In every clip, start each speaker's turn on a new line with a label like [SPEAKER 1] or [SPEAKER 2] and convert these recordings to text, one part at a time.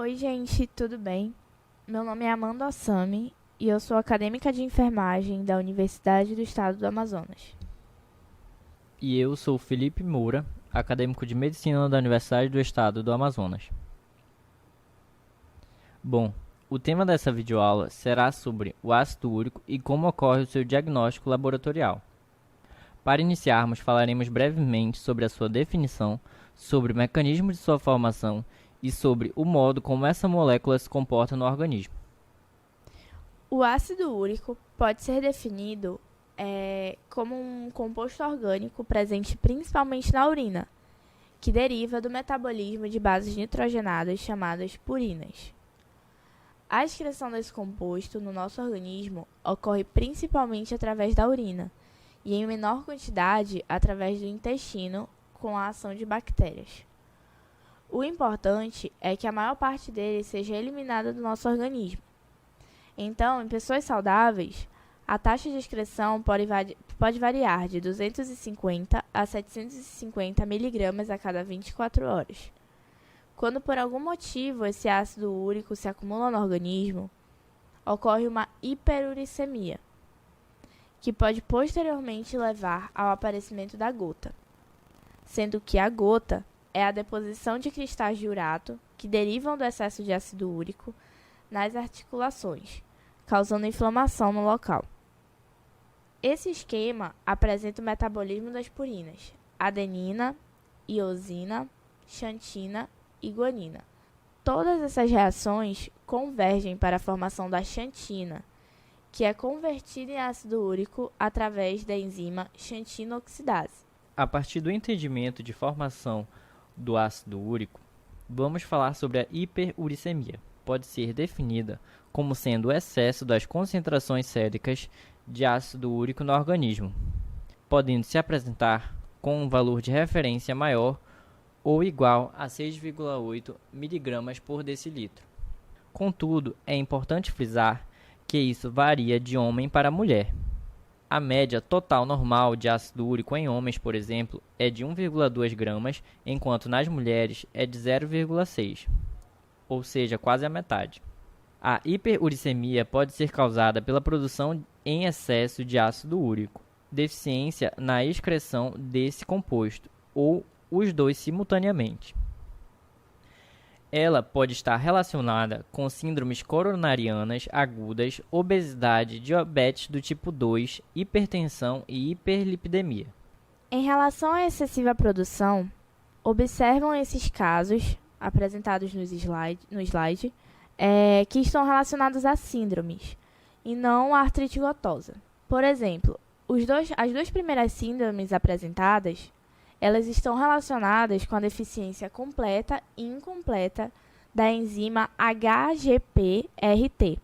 [SPEAKER 1] Oi, gente, tudo bem? Meu nome é Amanda Ossami e eu sou acadêmica de enfermagem da Universidade do Estado do Amazonas.
[SPEAKER 2] E eu sou Felipe Moura, acadêmico de medicina da Universidade do Estado do Amazonas. Bom, o tema dessa videoaula será sobre o ácido úrico e como ocorre o seu diagnóstico laboratorial. Para iniciarmos, falaremos brevemente sobre a sua definição, sobre o mecanismo de sua formação e sobre o modo como essa molécula se comporta no organismo.
[SPEAKER 1] O ácido úrico pode ser definido como um composto orgânico presente principalmente na urina, que deriva do metabolismo de bases nitrogenadas chamadas purinas. A excreção desse composto no nosso organismo ocorre principalmente através da urina e, em menor quantidade, através do intestino com a ação de bactérias. O importante é que a maior parte dele seja eliminada do nosso organismo. Então, em pessoas saudáveis, a taxa de excreção pode variar de 250 a 750 mg a cada 24 horas. Quando por algum motivo esse ácido úrico se acumula no organismo, ocorre uma hiperuricemia, que pode posteriormente levar ao aparecimento da gota, sendo que a gota é a deposição de cristais de urato que derivam do excesso de ácido úrico nas articulações, causando inflamação no local. Esse esquema apresenta o metabolismo das purinas, adenina, iosina, xantina e guanina. Todas essas reações convergem para a formação da xantina, que é convertida em ácido úrico através da enzima xantino-oxidase.
[SPEAKER 2] A partir do entendimento de formação do ácido úrico, vamos falar sobre a hiperuricemia. Pode ser definida como sendo o excesso das concentrações séricas de ácido úrico no organismo, podendo se apresentar com um valor de referência maior ou igual a 6,8 mg por decilitro. Contudo, é importante frisar que isso varia de homem para mulher. A média total normal de ácido úrico em homens, por exemplo, é de 1,2 gramas, enquanto nas mulheres é de 0,6, ou seja, quase a metade. A hiperuricemia pode ser causada pela produção em excesso de ácido úrico, deficiência na excreção desse composto, ou os dois simultaneamente. Ela pode estar relacionada com síndromes coronarianas agudas, obesidade, diabetes do tipo 2, hipertensão e hiperlipidemia.
[SPEAKER 1] Em relação à excessiva produção, observam esses casos apresentados no slide que estão relacionados a síndromes e não a artrite gotosa. Por exemplo, as duas primeiras síndromes apresentadas, elas estão relacionadas com a deficiência completa e incompleta da enzima HGPRT.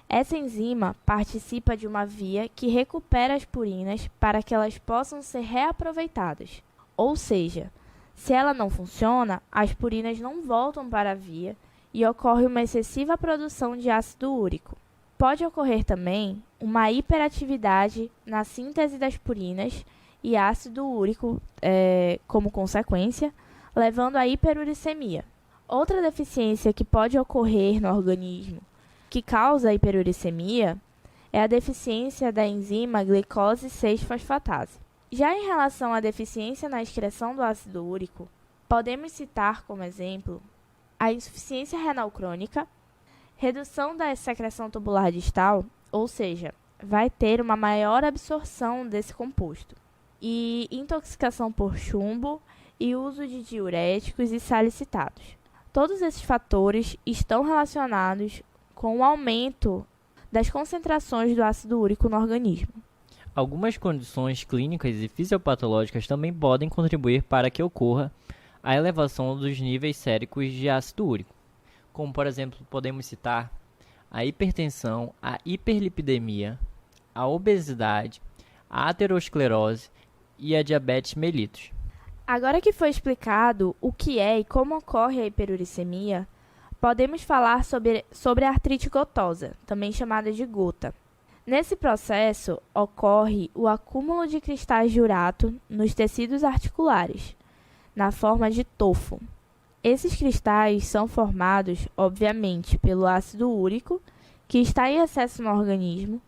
[SPEAKER 1] Essa enzima participa de uma via que recupera as purinas para que elas possam ser reaproveitadas. Ou seja, se ela não funciona, as purinas não voltam para a via e ocorre uma excessiva produção de ácido úrico. Pode ocorrer também uma hiperatividade na síntese das purinas e ácido úrico como consequência, levando à hiperuricemia. Outra deficiência que pode ocorrer no organismo que causa a hiperuricemia é a deficiência da enzima glicose 6-fosfatase. Já em relação à deficiência na excreção do ácido úrico, podemos citar como exemplo a insuficiência renal crônica, redução da secreção tubular distal, ou seja, vai ter uma maior absorção desse composto, e intoxicação por chumbo e uso de diuréticos e salicitados. Todos esses fatores estão relacionados com o aumento das concentrações do ácido úrico no organismo.
[SPEAKER 2] Algumas condições clínicas e fisiopatológicas também podem contribuir para que ocorra a elevação dos níveis séricos de ácido úrico, como por exemplo podemos citar a hipertensão, a hiperlipidemia, a obesidade, a aterosclerose e a diabetes mellitus.
[SPEAKER 1] Agora que foi explicado o que é e como ocorre a hiperuricemia, podemos falar sobre a artrite gotosa, também chamada de gota. Nesse processo, ocorre o acúmulo de cristais de urato nos tecidos articulares, na forma de tofo. Esses cristais são formados, obviamente, pelo ácido úrico, que está em excesso no organismo,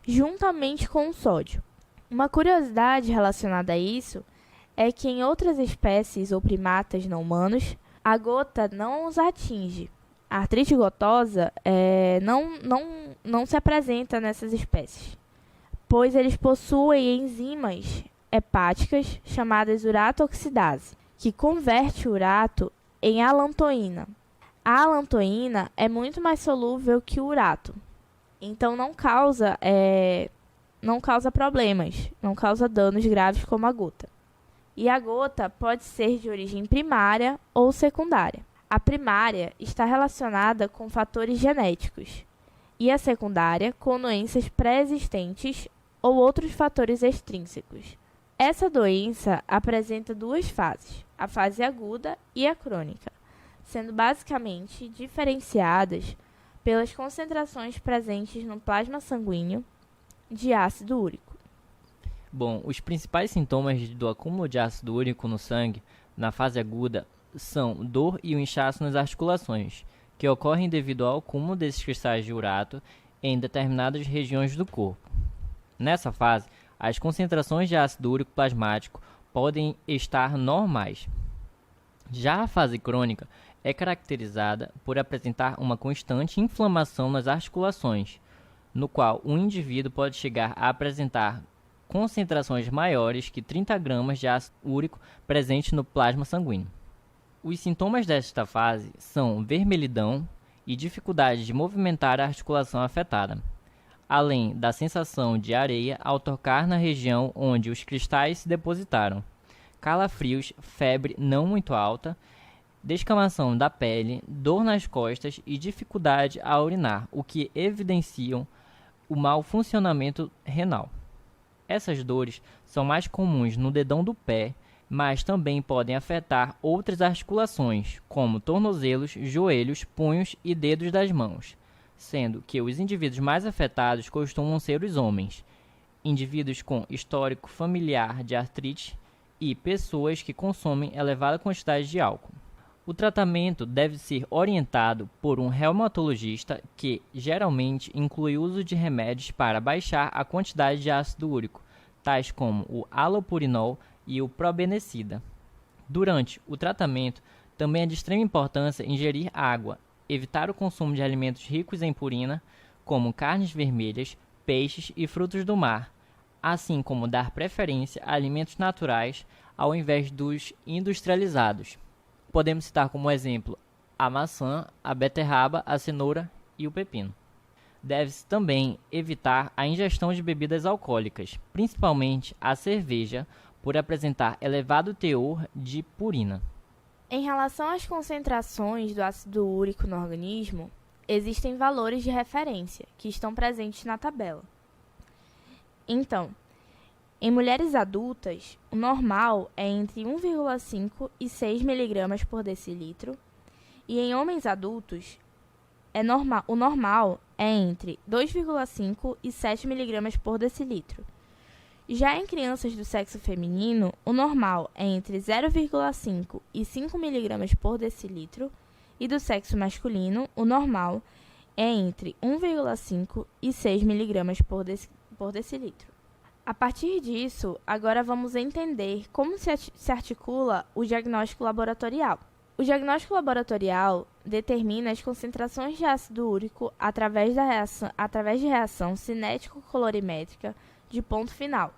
[SPEAKER 1] juntamente com o sódio. Uma curiosidade relacionada a isso é que em outras espécies ou primatas não humanos, a gota não os atinge. A artrite gotosa não se apresenta nessas espécies, pois eles possuem enzimas hepáticas chamadas urato-oxidase, que converte o urato em alantoína. A alantoína é muito mais solúvel que o urato, então não causa problemas, não causa danos graves como a gota. E a gota pode ser de origem primária ou secundária. A primária está relacionada com fatores genéticos e a secundária com doenças pré-existentes ou outros fatores extrínsecos. Essa doença apresenta duas fases, a fase aguda e a crônica, sendo basicamente diferenciadas pelas concentrações presentes no plasma sanguíneo de ácido úrico.
[SPEAKER 2] Bom, os principais sintomas do acúmulo de ácido úrico no sangue na fase aguda são dor e o inchaço nas articulações, que ocorrem devido ao acúmulo desses cristais de urato em determinadas regiões do corpo. Nessa fase, as concentrações de ácido úrico plasmático podem estar normais. Já a fase crônica é caracterizada por apresentar uma constante inflamação nas articulações, no qual o indivíduo pode chegar a apresentar concentrações maiores que 30 gramas de ácido úrico presente no plasma sanguíneo. Os sintomas desta fase são vermelhidão e dificuldade de movimentar a articulação afetada, além da sensação de areia ao tocar na região onde os cristais se depositaram, calafrios, febre não muito alta, descamação da pele, dor nas costas e dificuldade a urinar, o que evidenciam o mau funcionamento renal. Essas dores são mais comuns no dedão do pé, mas também podem afetar outras articulações, como tornozelos, joelhos, punhos e dedos das mãos, sendo que os indivíduos mais afetados costumam ser os homens, indivíduos com histórico familiar de artrite e pessoas que consomem elevada quantidade de álcool. O tratamento deve ser orientado por um reumatologista que geralmente inclui o uso de remédios para baixar a quantidade de ácido úrico, tais como o alopurinol e o probenecida. Durante o tratamento, também é de extrema importância ingerir água, evitar o consumo de alimentos ricos em purina, como carnes vermelhas, peixes e frutos do mar, assim como dar preferência a alimentos naturais ao invés dos industrializados. Podemos citar como exemplo a maçã, a beterraba, a cenoura e o pepino. Deve-se também evitar a ingestão de bebidas alcoólicas, principalmente a cerveja, por apresentar elevado teor de purina.
[SPEAKER 1] Em relação às concentrações do ácido úrico no organismo, existem valores de referência que estão presentes na tabela. Então, em mulheres adultas, o normal é entre 1,5 e 6 mg por decilitro, e em homens adultos, o normal é entre 2,5 e 7 mg por decilitro. Já em crianças do sexo feminino, o normal é entre 0,5 e 5 mg por decilitro, e do sexo masculino, o normal é entre 1,5 e 6 mg por decilitro. A partir disso, agora vamos entender como se articula o diagnóstico laboratorial. O diagnóstico laboratorial determina as concentrações de ácido úrico através de reação cinético-colorimétrica de ponto final,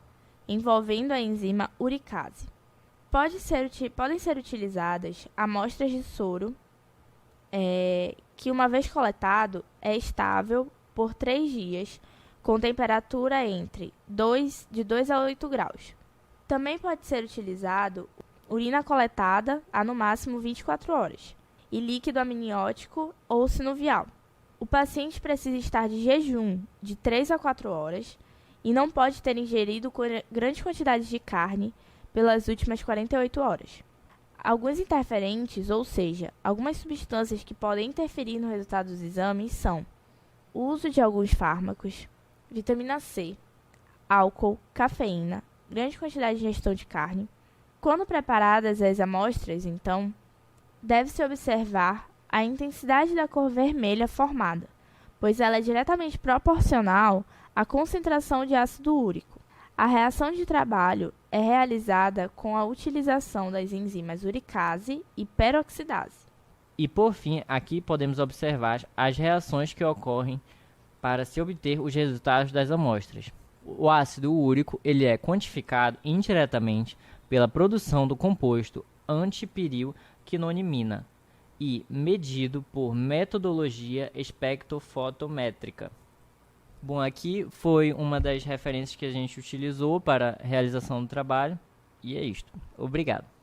[SPEAKER 1] envolvendo a enzima uricase. Podem ser utilizadas amostras de soro que, uma vez coletado, é estável por 3 dias, com temperatura de 2 a 8 graus. Também pode ser utilizado urina coletada a no máximo 24 horas e líquido amniótico ou sinovial. O paciente precisa estar de jejum de 3 a 4 horas e não pode ter ingerido grandes quantidades de carne pelas últimas 48 horas. Alguns interferentes, ou seja, algumas substâncias que podem interferir no resultado dos exames são o uso de alguns fármacos, vitamina C, álcool, cafeína, grande quantidade de ingestão de carne. Quando preparadas as amostras, então, deve-se observar a intensidade da cor vermelha formada, pois ela é diretamente proporcional à concentração de ácido úrico. A reação de trabalho é realizada com a utilização das enzimas uricase e peroxidase.
[SPEAKER 2] E por fim, aqui podemos observar as reações que ocorrem para se obter os resultados das amostras. O ácido úrico ele é quantificado indiretamente pela produção do composto antipiril-quinonimina e medido por metodologia espectrofotométrica. Bom, aqui foi uma das referências que a gente utilizou para a realização do trabalho, e é isto. Obrigado.